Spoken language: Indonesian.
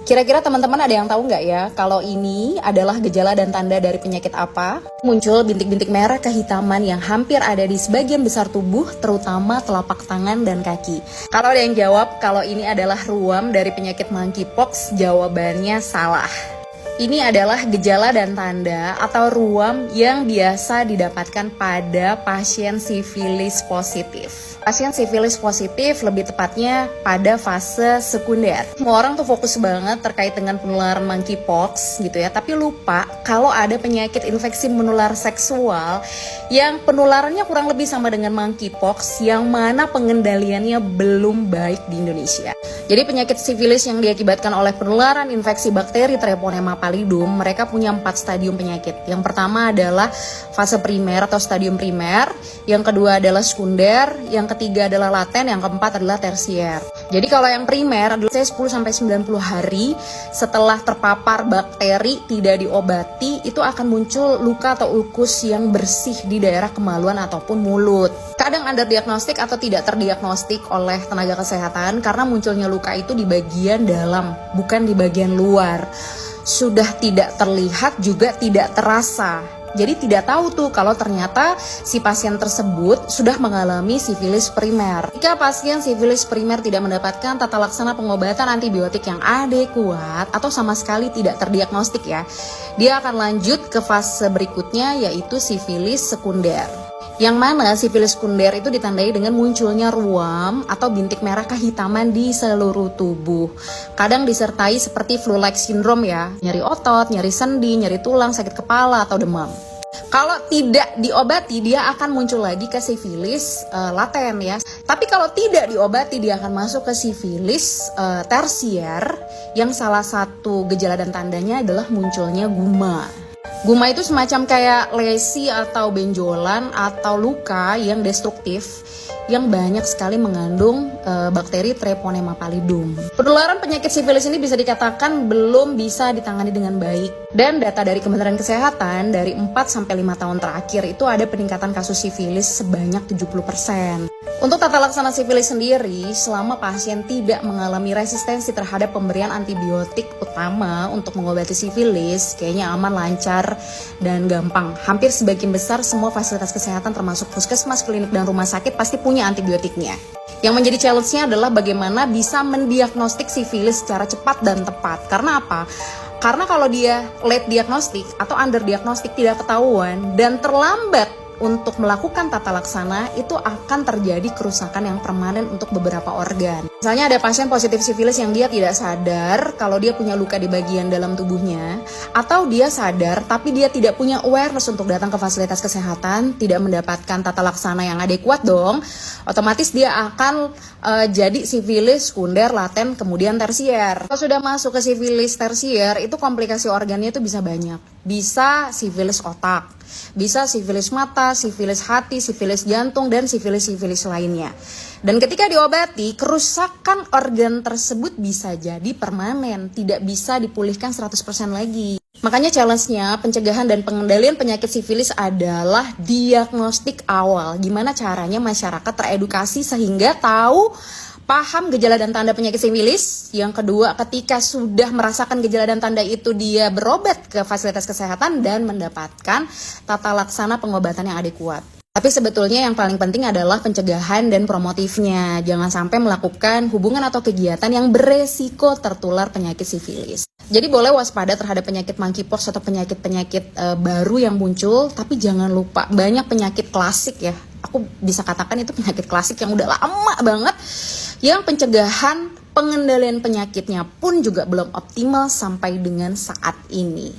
Kira-kira teman-teman ada yang tahu nggak ya, kalau ini adalah gejala dan tanda dari penyakit apa? Muncul bintik-bintik merah kehitaman yang hampir ada di sebagian besar tubuh, terutama telapak tangan dan kaki. Kalau ada yang jawab kalau ini adalah ruam dari penyakit monkeypox, jawabannya salah. Ini adalah gejala dan tanda atau ruam yang biasa didapatkan pada pasien sifilis positif. Pasien sifilis positif lebih tepatnya pada fase sekunder. Semua orang tuh fokus banget terkait dengan penularan monkeypox gitu ya, tapi lupa kalau ada penyakit infeksi menular seksual yang penularannya kurang lebih sama dengan monkeypox, yang mana pengendaliannya belum baik di Indonesia. Jadi penyakit sifilis yang diakibatkan oleh penularan infeksi bakteri Treponema pallidum, mereka punya 4 stadium penyakit. Yang pertama adalah fase primer atau stadium primer, yang kedua adalah sekunder, yang ketiga adalah laten, yang keempat adalah tersier. Jadi kalau yang primer adalah 10-90 hari setelah terpapar bakteri tidak diobati, itu akan muncul luka atau ulkus yang bersih di daerah kemaluan ataupun mulut. Kadang underdiagnostik atau tidak terdiagnostik oleh tenaga kesehatan karena munculnya luka itu di bagian dalam, bukan di bagian luar. Sudah tidak terlihat juga tidak terasa. Jadi tidak tahu tuh kalau ternyata si pasien tersebut sudah mengalami sifilis primer. Jika pasien sifilis primer tidak mendapatkan tata laksana pengobatan antibiotik yang adekuat atau sama sekali tidak terdiagnostik ya, dia akan lanjut ke fase berikutnya yaitu sifilis sekunder. Yang mana sifilis sekunder itu ditandai dengan munculnya ruam atau bintik merah kehitaman di seluruh tubuh. Kadang disertai seperti flu-like syndrome ya, nyeri otot, nyeri sendi, nyeri tulang, sakit kepala, atau demam. Kalau tidak diobati, dia akan muncul lagi ke sifilis laten ya. Tapi kalau tidak diobati, dia akan masuk ke sifilis tersier, yang salah satu gejala dan tandanya adalah munculnya guma. Guma itu semacam kayak lesi atau benjolan atau luka yang destruktif yang banyak sekali mengandung bakteri Treponema pallidum. Penularan penyakit sifilis ini bisa dikatakan belum bisa ditangani dengan baik. Dan data dari Kementerian Kesehatan dari 4-5 tahun terakhir itu ada peningkatan kasus sifilis sebanyak 70%. Untuk tata laksana sifilis sendiri, selama pasien tidak mengalami resistensi terhadap pemberian antibiotik utama untuk mengobati sifilis, kayaknya aman, lancar, dan gampang. Hampir sebagian besar semua fasilitas kesehatan termasuk puskesmas, klinik, dan rumah sakit pasti punya antibiotiknya. Yang menjadi challenge-nya adalah bagaimana bisa mendiagnostik sifilis secara cepat dan tepat. Karena apa? Karena kalau dia late diagnostik atau under diagnostik tidak ketahuan dan terlambat untuk melakukan tata laksana, itu akan terjadi kerusakan yang permanen untuk beberapa organ. Misalnya ada pasien positif sifilis yang dia tidak sadar kalau dia punya luka di bagian dalam tubuhnya, atau dia sadar tapi dia tidak punya awareness untuk datang ke fasilitas kesehatan, tidak mendapatkan tata laksana yang adekuat dong, otomatis dia akan jadi sifilis sekunder, laten, kemudian tersier. Kalau sudah masuk ke sifilis tersier, itu komplikasi organnya itu bisa banyak. Bisa sifilis otak, bisa sifilis mata, sifilis hati, sifilis jantung, dan sifilis-sifilis lainnya. Dan ketika diobati, kerusakan organ tersebut bisa jadi permanen, tidak bisa dipulihkan 100% lagi. Makanya challenge-nya pencegahan dan pengendalian penyakit sifilis adalah diagnostik awal. Gimana caranya masyarakat teredukasi sehingga tahu, paham gejala dan tanda penyakit sifilis. Yang kedua, ketika sudah merasakan gejala dan tanda itu, dia berobat ke fasilitas kesehatan dan mendapatkan tata laksana pengobatan yang adekuat. Tapi sebetulnya yang paling penting adalah pencegahan dan promotifnya. Jangan sampai melakukan hubungan atau kegiatan yang beresiko tertular penyakit sifilis. Jadi boleh waspada terhadap penyakit monkeypox atau penyakit-penyakit baru yang muncul, tapi jangan lupa banyak penyakit klasik ya. Aku bisa katakan itu penyakit klasik yang udah lama banget, yang pencegahan pengendalian penyakitnya pun juga belum optimal sampai dengan saat ini.